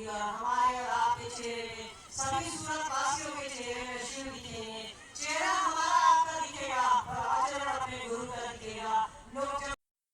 और हमारे और आपके चेहरे में, सभी सूरत वासियों के चेहरे में शिव दिखेंगे। चेहरा हमारा आपका दिखेगा और आचरण अपने गुरु का दिखेगा। लोग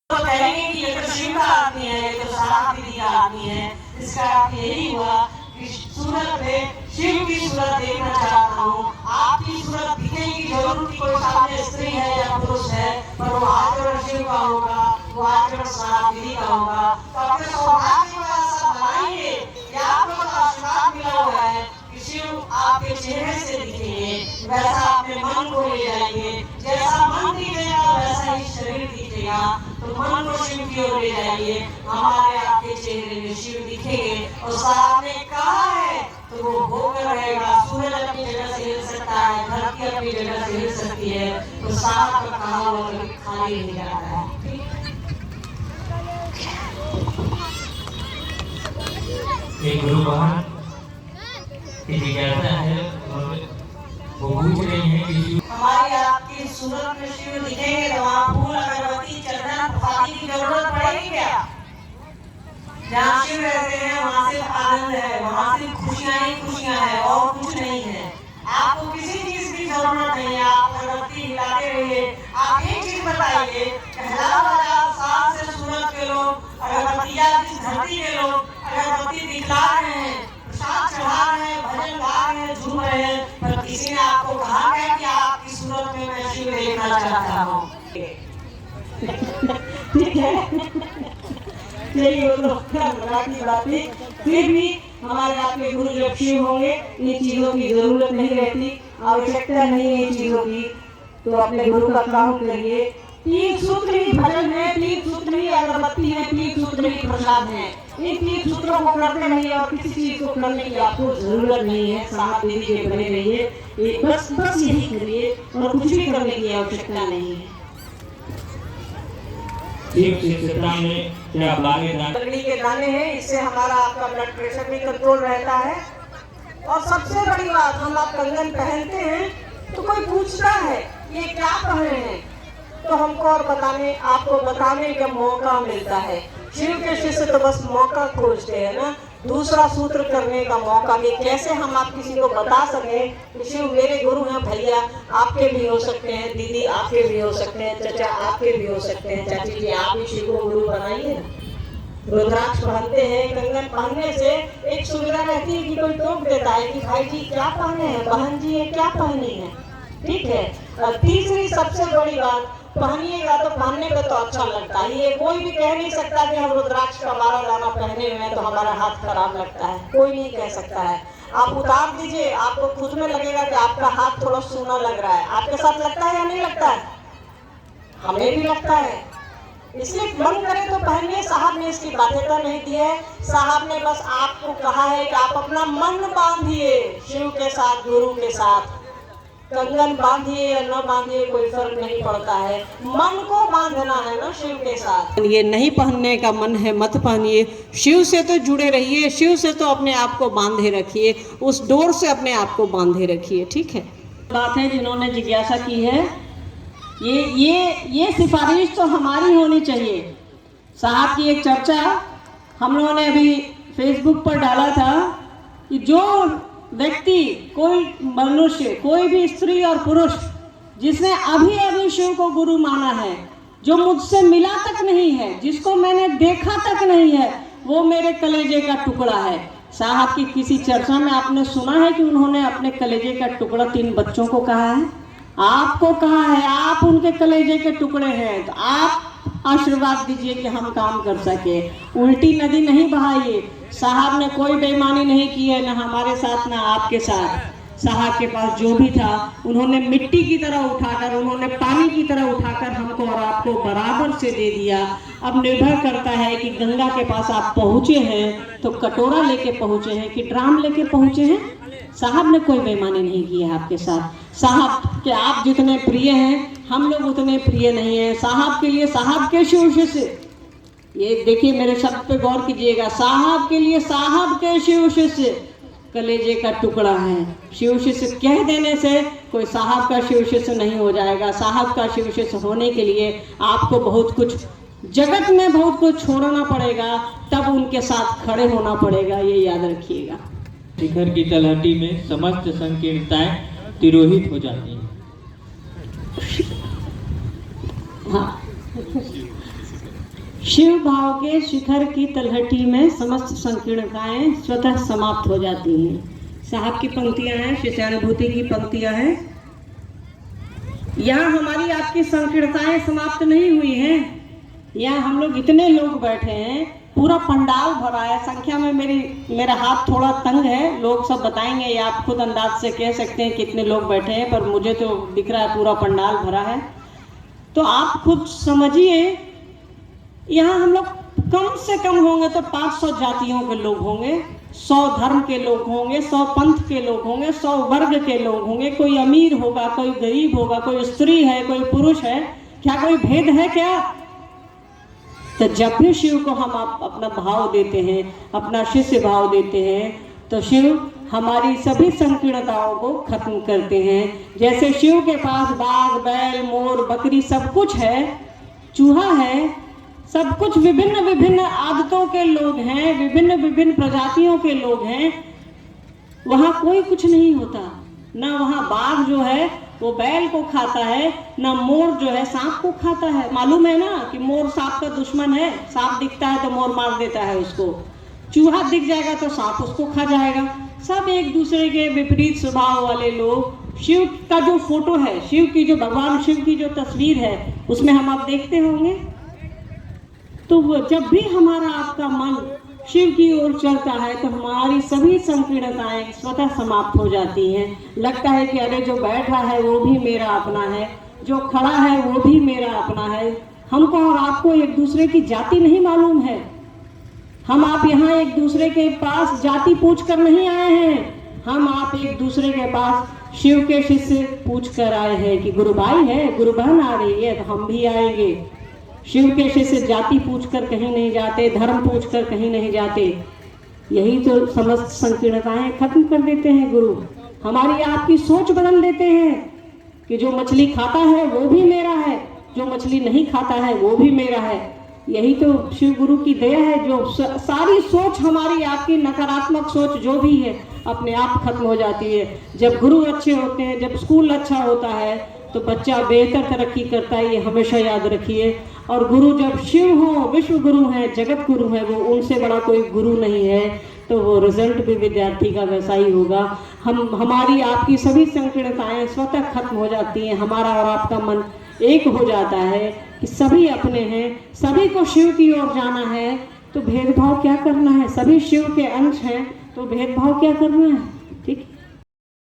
तो कहेंगे कि ये तो शिव का आदमी है, ये तो साहब दीदी का आदमी है। इसका अर्थ यही हुआ कि सूरत में शिव की सूरत देखना चाहता हूँ। आपकी सूरत दिखेगी जरूर कि कोई सामने स्त्री है या पुरुष है, पर वो आचरण शिव का होगा, वो आचरण साहब दीदी का होगा। तो अपने सौभाग्य को ऐसा बनाइए कि आपको तो आशीर्वाद मिला हुआ है कि शिव आपके चेहरे से दिखेंगे, वैसा अपने मन को ले जाइए। जैसा मन दिखेगा वैसा ही शरीर दिखेगा, तो मन को शिव की ओर ले जाइए। हमारे आपके चेहरे में शिव दिखेंगे और साहब ने कहा है तो वो होकर रहेगा। सूरज अपनी जगह से हिल सकता है, धरती अपनी जगह से हिल सकती है, तो साहब का कहा हुआ कभी खाली नहीं जाता है। एक गुरु बहन की जिज्ञासा है, वो पूछ रही है कि हमारी आपकी सूरत में शिव दिखेंगे तो वहाँ फूल अगरबत्ती चंदन प्रसादी की जरूरत पड़ेगी क्या? जहाँ शिव रहते हैं वहाँ सिर्फ आनंद है, वहाँ सिर्फ खुशियाँ ही खुशियाँ हैं और कुछ नहीं है। आपको किसी चीज की जरूरत नहीं है। आप अगरबत्ती हिलाते रहिए। आप एक चीज बताइए, इलाहाबाद साल से सूरत के लोग अगरबत्तियाँ की धरती के लोग अगरबत्ती दिखला रहे हैं, प्रसाद चढ़ा रहे हैं, भजन गा रहे हैं, झूम रहे हैं, पर किसी ने आपको कहा है कि आपकी सूरत में मैं शिव देखना चाहता हूँ? ठीक है, यही वो लोग की बातें। फिर भी हमारे आपके गुरु जब शिव होंगे, इन चीजों की जरूरत नहीं रहती, आवश्यकता नहीं है इन चीजों की। तो अपने गुरु का काम करिए। तीन सूत्र ही भजन है, तीन सूत्र ही अगरबत्ती है, तीन सूत्र ही प्रसाद है। इन तीन सूत्रों को करते रहिए और किसी चीज को करने की आपको जरूरत नहीं है। साहब दीदी के बने रहिए, बस बस यही करिए और कुछ भी करने की आवश्यकता नहीं है। लकड़ी के दाने हैं, इससे हमारा आपका ब्लड प्रेशर भी कंट्रोल रहता है। और सबसे बड़ी बात, हम आप कंगन पहनते हैं तो कोई पूछता है ये क्या पहने हैं, तो हमको और आपको बताने का मौका मिलता है। शिव के शिष्य तो बस मौका खोजते हैं ना, दूसरा सूत्र करने का मौका, कि कैसे हम आप किसी को बता सकें कि शिव मेरे गुरु हैं। भैया आपके भी हो सकते हैं, दीदी आपके भी हो सकते हैं, चाचा आपके भी हो सकते हैं, चाची जी आप भी शिव को गुरु बनाइए। रुद्राक्ष पहनते हैं, कंगन पहनने से एक सुविधा रहती है कि कोई टोक देता है कि भाई जी क्या पहने हैं, बहन जी ये क्या पहनी है। ठीक है। और तीसरी सबसे बड़ी बात, पहनिएगा तो पहनने में तो अच्छा लगता है। ये कोई भी कह नहीं सकता कि हम रुद्राक्ष का 12 दाना पहने हुए हैं तो हमारा हाथ खराब लगता है, कोई नहीं कह सकता है। आप उतार दीजिए, आपको खुद में लगेगा कि आपका हाथ थोड़ा सूना लग रहा है। आपके साथ लगता है या नहीं लगता है? हमें भी लगता है, इसलिए मन करे तो पहनिए। साहब ने इसकी बाध्यता नहीं दी है। साहब ने बस आपको कहा है कि आप अपना मन बांधिए शिव के साथ, गुरु के साथ। कंगन बांधिए या न बांधिए कोई फर्क नहीं पड़ता है, मन को बांधना है ना शिव के साथ। ये नहीं पहनने का मन है मत पहनिए, शिव से तो जुड़े रहिए, शिव से तो अपने आप को बांधे रखिए, उस डोर से अपने आप को बांधे रखिए। ठीक है। बात है जिन्होंने जिज्ञासा की है, ये सिफारिश तो हमारी होनी चाहिए। साहब की एक चर्चा हम लोगों ने अभी फेसबुक पर डाला था कि जो व्यक्ति, कोई मनुष्य, कोई भी स्त्री और पुरुष जिसने अभी अभी शिव को गुरु माना है, जो मुझसे मिला तक नहीं है, जिसको मैंने देखा तक नहीं है, वो मेरे कलेजे का टुकड़ा है। साहब की किसी चर्चा में आपने सुना है कि उन्होंने अपने कलेजे का टुकड़ा 3 बच्चों को कहा है? आपको कहा है, आप उनके कलेजे के टुकड़े हैं, तो आप आशीर्वाद दीजिए कि हम काम कर सके। उल्टी नदी नहीं बहाइए। साहब ने कोई बेईमानी नहीं की है, ना हमारे साथ ना आपके साथ। साहब के पास जो भी था उन्होंने मिट्टी की तरह उठाकर, उन्होंने पानी की तरह उठाकर हमको और आपको बराबर से दे दिया। अब निर्भर करता है कि गंगा के पास आप पहुँचे हैं तो कटोरा लेके पहुँचे हैं कि ड्राम लेके पहुँचे हैं। साहब ने कोई बेईमानी नहीं की है आपके साथ। साहब के आप जितने प्रिय हैं, हम लोग उतने प्रिय नहीं हैं। साहब के लिए, साहब के शिव से, ये देखिए मेरे शब्द पे गौर कीजिएगा, साहब के लिए साहब के शिव से कलेजे का टुकड़ा है। शिव शिष्य कह देने से कोई साहब का शिव शिष्य नहीं हो जाएगा। साहब का शिव शिष्य होने के लिए आपको बहुत कुछ जगत में बहुत कुछ छोड़ना पड़ेगा, तब उनके साथ खड़े होना पड़ेगा, ये याद रखिएगा। शिखर की तलहटी में समस्त संकीर्णताएं तिरोहित हो जाती हैं। हाँ, शिव भाव के शिखर की तलहटी में समस्त संकीर्णताएं स्वतः समाप्त हो जाती हैं। साहब की पंक्तियां हैं, शिष्यानुभूति की पंक्तियां हैं। यहाँ हमारी आपकी संकीर्णताएं समाप्त नहीं हुई हैं। यहाँ हम लोग इतने लोग बैठे हैं, पूरा पंडाल भरा है। संख्या में मेरा हाथ थोड़ा तंग है, लोग सब बताएंगे या आप खुद अंदाज से कह सकते हैं कितने लोग बैठे हैं, पर मुझे तो दिख रहा है पूरा पंडाल भरा है। तो आप खुद समझिए, यहाँ हम लोग कम से कम होंगे तो 500 जातियों के लोग होंगे, 100 धर्म के लोग होंगे, 100 पंथ के लोग होंगे, 100 वर्ग के लोग होंगे। कोई अमीर होगा, कोई गरीब होगा, कोई स्त्री है, कोई पुरुष है, क्या कोई भेद है क्या? तो जब भी शिव को हम अपना भाव देते हैं, अपना शिष्य भाव देते हैं, तो शिव हमारी सभी संकीर्णताओं को खत्म करते हैं। जैसे शिव के पास बाघ, बैल, मोर, बकरी सब कुछ है, चूहा है, सब कुछ विभिन्न विभिन्न आदतों के लोग हैं, विभिन्न विभिन्न प्रजातियों के लोग हैं, वहाँ कोई कुछ नहीं होता। ना वहाँ बाघ जो है वो बैल को खाता है, ना मोर जो है सांप को खाता है। मालूम है ना कि मोर सांप का दुश्मन है, सांप दिखता है तो मोर मार देता है उसको, चूहा दिख जाएगा तो सांप उसको खा जाएगा। सब एक दूसरे के विपरीत स्वभाव वाले लोग। शिव का जो फोटो है, शिव की जो भगवान शिव की जो तस्वीर है, उसमें हम आप देखते होंगे, तो जब भी हमारा आपका मन शिव की ओर चलता है तो हमारी सभी संकीर्णताएं स्वतः समाप्त हो जाती हैं। लगता है कि अरे जो बैठा है वो भी मेरा अपना है, जो खड़ा है वो भी मेरा अपना है। हमको और आपको एक दूसरे की जाति नहीं मालूम है। हम आप यहाँ एक दूसरे के पास जाति पूछ कर नहीं आए हैं, हम आप एक दूसरे के पास शिव के शिष्य पूछ कर आए हैं कि गुरु भाई है, गुरु बहन आ रही है तो हम भी आएंगे। शिव के शिष्य जाति पूछकर कहीं नहीं जाते, धर्म पूछकर कहीं नहीं जाते। यही तो समस्त संकीर्णताएं खत्म कर देते हैं गुरु। हमारी आपकी सोच बदल देते हैं कि जो मछली खाता है वो भी मेरा है, जो मछली नहीं खाता है वो भी मेरा है। यही तो शिव गुरु की दया है, जो सारी सोच हमारी आपकी नकारात्मक सोच जो भी है अपने आप खत्म हो जाती है। जब गुरु अच्छे होते हैं, जब स्कूल अच्छा होता है तो बच्चा बेहतर तरक्की करता है, ये हमेशा याद रखिए। और गुरु जब शिव हो, विश्व गुरु हैं, जगत गुरु है, वो उनसे बड़ा कोई गुरु नहीं है, तो वो रिजल्ट भी विद्यार्थी का वैसा ही होगा। हमारी आपकी सभी संकीर्णताएं स्वतः खत्म हो जाती हैं। हमारा और आपका मन एक हो जाता है कि सभी अपने हैं, सभी को शिव की ओर जाना है, तो भेदभाव क्या करना है? सभी शिव के अंश हैं, तो भेदभाव क्या करना है?